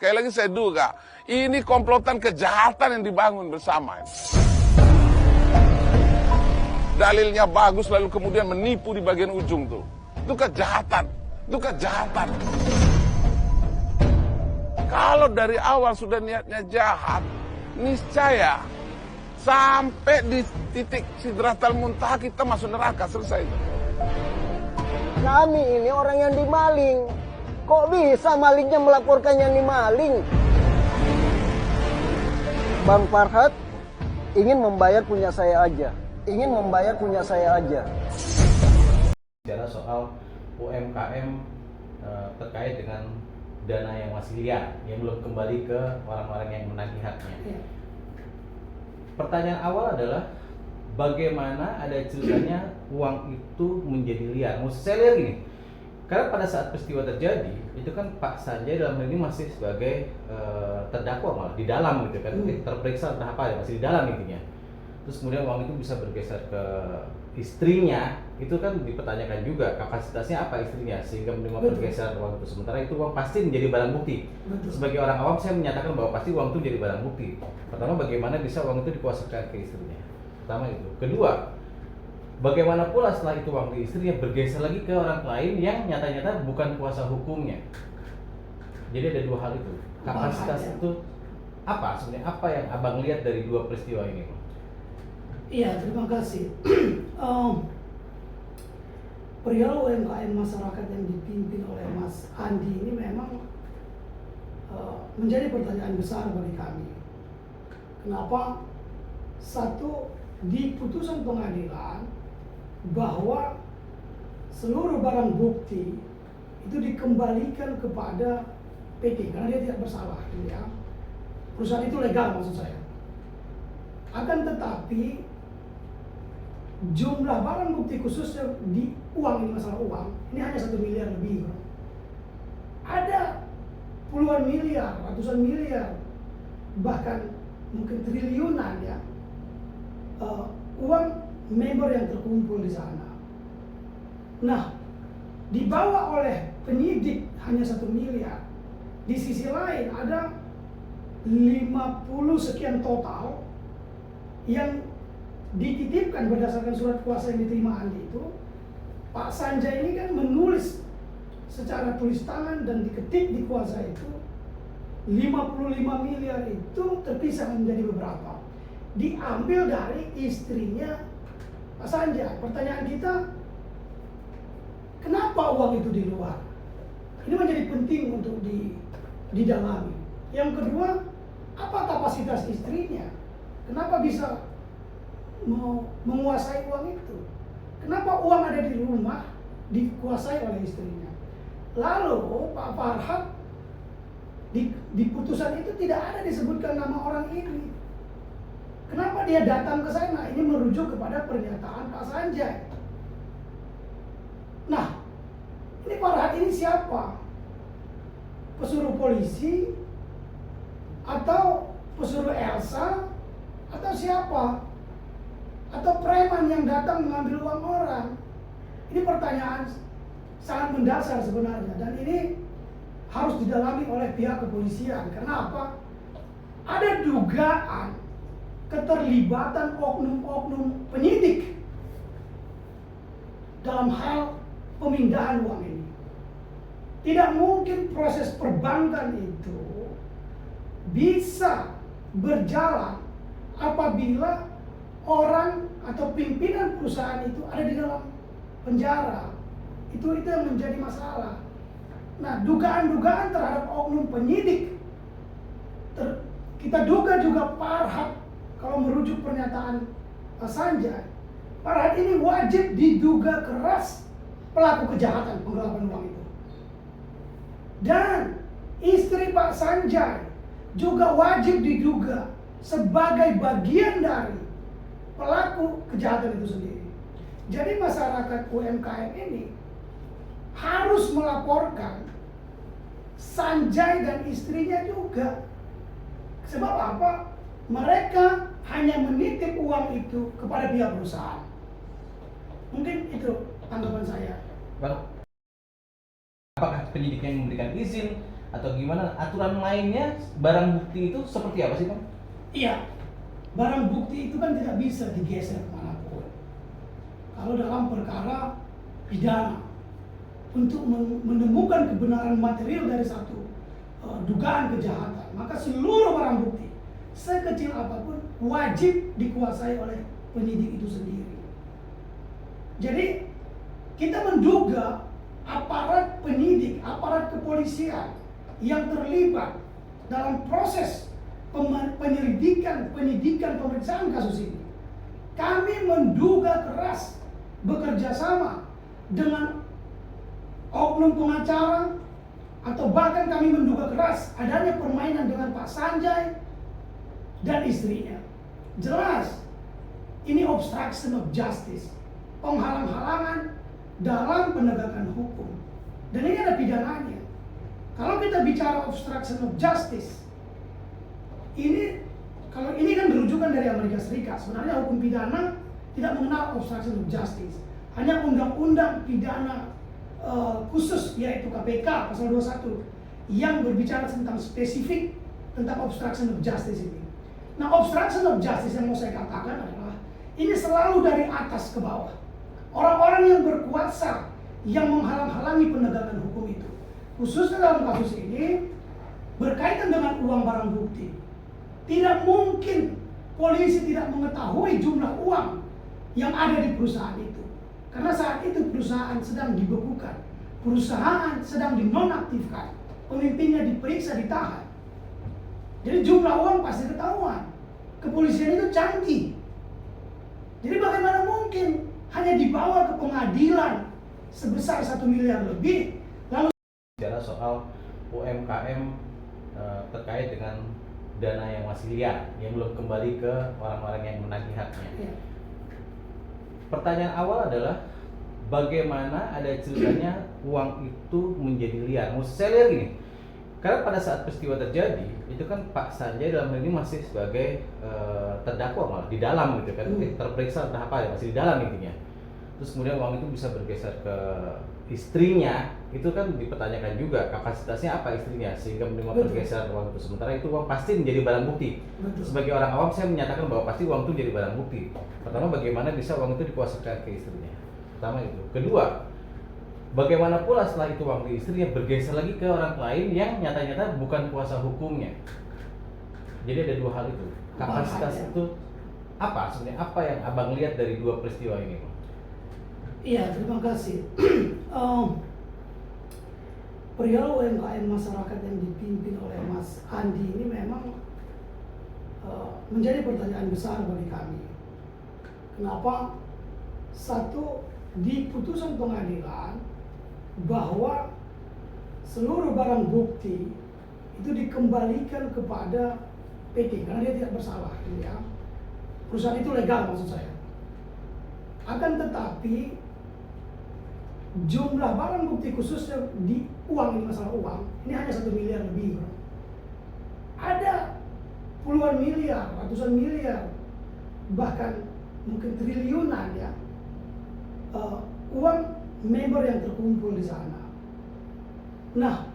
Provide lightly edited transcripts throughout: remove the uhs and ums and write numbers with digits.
Sekali lagi saya duga, ini komplotan kejahatan yang dibangun bersama. Dalilnya bagus lalu kemudian menipu di bagian ujung tuh. Itu kejahatan, itu kejahatan. Kalau dari awal sudah niatnya jahat, niscaya sampai di titik sidratal muntaha kita masuk neraka, selesai. Kami ini orang yang dimaling. Kok bisa malingnya melaporkan yang dimaling? Bang Farhad ingin membayar punya saya aja. Ingin membayar punya saya aja. Bicara soal UMKM terkait dengan dana yang masih liar, yang belum kembali ke orang-orang yang menagihnya. Pertanyaan awal adalah bagaimana ada ceritanya uang itu menjadi liar? Maksud saya liar gini, karena pada saat peristiwa terjadi itu kan Pak Sanjay dalam hal ini masih sebagai terdakwa, malah di dalam gitu kan, terperiksa entah apa ya, masih di dalam intinya. Terus kemudian uang itu bisa bergeser ke istrinya, itu kan dipertanyakan juga kapasitasnya apa istrinya sehingga menerima pergeseran uang itu. Sementara itu uang pasti menjadi barang bukti. Sebagai orang awam saya menyatakan bahwa pasti uang itu jadi barang bukti. Pertama, bagaimana bisa uang itu dikuasakan ke istrinya? Pertama itu. Kedua, bagaimana pula setelah itu uang di istrinya bergeser lagi ke orang lain yang nyata-nyata bukan kuasa hukumnya. Jadi ada dua hal itu. Kapasitas itu apa sebenarnya? Apa yang abang lihat dari dua peristiwa ini? Iya, terima kasih. Perihal UMKM masyarakat yang dipimpin oleh Mas Andi ini memang menjadi pertanyaan besar bagi kami. Kenapa? Satu, di putusan pengadilan bahwa seluruh barang bukti itu dikembalikan kepada PT karena dia tidak bersalah, ya. Perusahaan itu legal maksud saya. Akan tetapi jumlah barang bukti khususnya di uang, ini masalah uang, ini hanya 1 miliar lebih, bro. Ada puluhan miliar, ratusan miliar, bahkan mungkin triliunan ya uang member yang terkumpul di sana. Nah, dibawa oleh penyidik hanya 1 miliar. Di sisi lain ada 50 sekian total yang dititipkan berdasarkan surat kuasa yang diterima Andi itu. Pak Sanjay ini kan menulis secara tulis tangan dan diketik di kuasa itu 55 miliar itu terpisah menjadi beberapa, diambil dari istrinya Pak Sanjay. Pertanyaan kita, kenapa uang itu di luar? Ini menjadi penting untuk didalami. Yang kedua, apa kapasitas istrinya? Kenapa bisa menguasai uang itu? Kenapa uang ada di rumah dikuasai oleh istrinya? Lalu Pak Farhad di putusan itu tidak ada disebutkan nama orang ini. Kenapa dia datang ke sana? Ini merujuk kepada pernyataan Pak Sanjay. Nah, ini Farhad ini siapa? Pesuruh polisi atau pesuruh Elsa atau siapa? Atau preman yang datang mengambil uang orang? Ini pertanyaan sangat mendasar sebenarnya, dan ini harus didalami oleh pihak kepolisian. Kenapa? Ada dugaan keterlibatan oknum-oknum penyidik dalam hal pemindahan uang ini. Tidak mungkin proses perbankan itu bisa berjalan apabila orang atau pimpinan perusahaan itu ada di dalam penjara. Itu yang menjadi masalah. Nah, dugaan-dugaan terhadap oknum penyidik, kita duga juga Farhad, kalau merujuk pernyataan Pak Sanjay, Farhad ini wajib diduga keras pelaku kejahatan penggelapan uang itu. Dan istri Pak Sanjay juga wajib diduga sebagai bagian dari pelaku kejahatan itu sendiri. Jadi masyarakat UMKM ini harus melaporkan Sanjay dan istrinya juga. Sebab apa? Mereka hanya menitip uang itu kepada pihak perusahaan. Mungkin itu tanggapan saya. Bang, apakah penyidiknya yang memberikan izin atau gimana aturan mainnya barang bukti itu seperti apa sih Bang? Iya, barang bukti itu kan tidak bisa digeser kemanapun. Kalau dalam perkara pidana, untuk menemukan kebenaran material dari satu dugaan kejahatan, maka seluruh barang bukti, sekecil apapun, wajib dikuasai oleh penyidik itu sendiri. Jadi, kita menduga aparat penyidik, aparat kepolisian yang terlibat dalam proses penyelidikan, penyidikan, pemeriksaan kasus ini, kami menduga keras bekerja sama dengan oknum pengacara, atau bahkan kami menduga keras adanya permainan dengan Pak Sanjay dan istrinya. Jelas, ini obstruction of justice, penghalang-halangan dalam penegakan hukum. Dan ini ada pidananya. Kalau kita bicara obstruction of justice, kalau ini kan berujukan dari Amerika Serikat. Sebenarnya hukum pidana tidak mengenal obstruction of justice. Hanya undang-undang pidana khusus, yaitu KPK pasal 21 yang berbicara tentang spesifik tentang obstruction of justice ini. Nah, obstruction of justice yang mau saya katakan adalah ini selalu dari atas ke bawah. Orang-orang yang berkuasa yang menghalang-halangi penegakan hukum itu, khususnya dalam kasus ini berkaitan dengan uang barang bukti. Tidak mungkin polisi tidak mengetahui jumlah uang yang ada di perusahaan itu. Karena saat itu perusahaan sedang dibekukan, perusahaan sedang dinonaktifkan, pemimpinnya diperiksa, ditahan. Jadi jumlah uang pasti ketahuan. Kepolisian itu canggih. Jadi bagaimana mungkin hanya dibawa ke pengadilan sebesar 1 miliar lebih, lalu Bicara soal UMKM terkait dengan dana yang masih liar, yang belum kembali ke orang-orang yang menagih haknya. ya, Pertanyaan awal adalah bagaimana ada ceritanya uang itu menjadi liar. Maksud saya liar gini, karena pada saat peristiwa terjadi itu kan Pak Sanjay dalam hal ini masih sebagai terdakwa, malah di dalam gitu kan, terperiksa entah apa ya, masih di dalam intinya. Terus kemudian uang itu bisa bergeser ke istrinya, itu kan dipertanyakan juga kapasitasnya apa istrinya sehingga menerima pergeseran uang itu. Sementara itu uang pasti menjadi barang bukti. betul. Sebagai orang awam saya menyatakan bahwa pasti uang itu jadi barang bukti. Pertama, bagaimana bisa uang itu dikuasakan ke istrinya. Pertama itu. Kedua, bagaimana pula setelah itu uang di istrinya bergeser lagi ke orang lain yang nyata-nyata bukan kuasa hukumnya. Jadi ada dua hal itu. Kapasitas itu apa sebenarnya? Apa yang abang lihat dari dua peristiwa ini, Bang? Iya, terima kasih. Perihal UMKM masyarakat yang dipimpin oleh Mas Andi ini memang menjadi pertanyaan besar bagi kami. Kenapa? Satu, di putusan pengadilan bahwa seluruh barang bukti itu dikembalikan kepada PT karena dia tidak bersalah, ya. Perusahaan itu legal maksud saya. Akan tetapi jumlah barang bukti khususnya di uang, ini masalah uang, ini hanya 1 miliar lebih, bro. Ada puluhan miliar, ratusan miliar, bahkan mungkin triliunan ya uang member yang terkumpul di sana. Nah,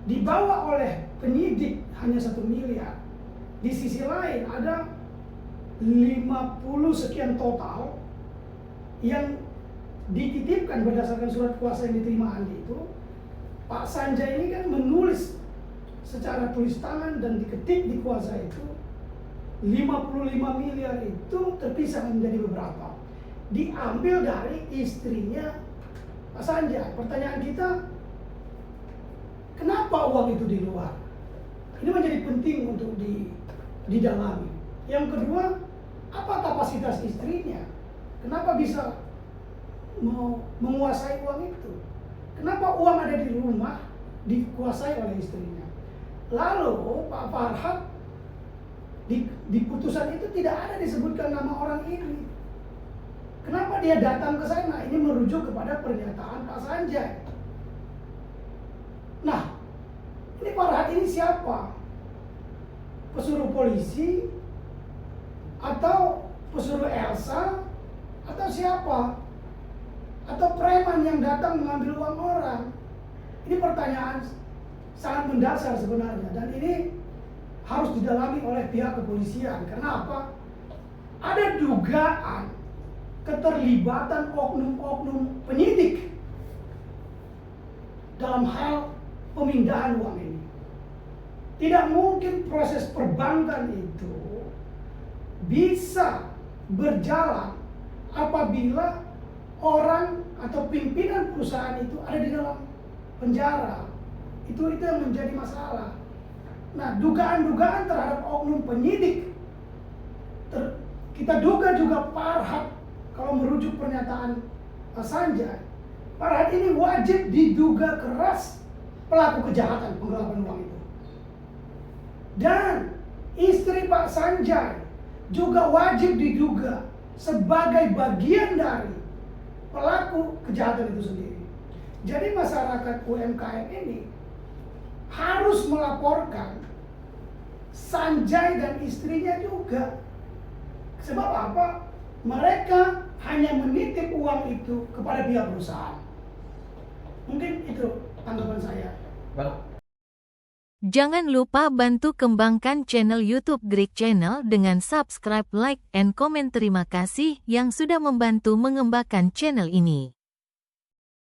dibawa oleh penyidik hanya 1 miliar. Di sisi lain ada 50 sekian total yang dititipkan berdasarkan surat kuasa yang diterima Andi itu. Pak Sanjay ini kan menulis secara tulis tangan dan diketik di kuasa itu 55 miliar itu terpisah menjadi beberapa, diambil dari istrinya Pak Sanjay. Pertanyaan kita, kenapa uang itu di luar? Ini menjadi penting untuk didalami. Yang kedua, apa kapasitas istrinya? Kenapa bisa menguasai uang itu? Kenapa uang ada di rumah dikuasai oleh istrinya? Lalu Pak Farhad di putusan itu tidak ada disebutkan nama orang ini. Kenapa dia datang ke sana? Ini merujuk kepada pernyataan Pak Sanjay. Nah, ini Farhad ini siapa? Pesuruh polisi atau pesuruh Elsa atau siapa? Atau preman yang datang mengambil uang orang? Ini pertanyaan sangat mendasar sebenarnya, dan ini harus didalami oleh pihak kepolisian. Kenapa? Ada dugaan keterlibatan oknum-oknum penyidik dalam hal pemindahan uang ini. Tidak mungkin proses perbankan itu bisa berjalan apabila orang atau pimpinan perusahaan itu ada di dalam penjara. Itu yang menjadi masalah. Nah, dugaan-dugaan terhadap oknum penyidik, kita duga juga Farhad, kalau merujuk pernyataan Sanjay, Farhad ini wajib diduga keras pelaku kejahatan penggelapan uang itu. Dan istri Pak Sanjay juga wajib diduga sebagai bagian dari pelaku kejahatan itu sendiri. Jadi masyarakat UMKM ini harus melaporkan Sanjay dan istrinya juga. Sebab apa? Mereka hanya menitip uang itu kepada pihak perusahaan. Mungkin itu tanggapan saya. Bang, Jangan lupa bantu kembangkan channel YouTube Greek Channel dengan subscribe, like, and comment. Terima kasih yang sudah membantu mengembangkan channel ini.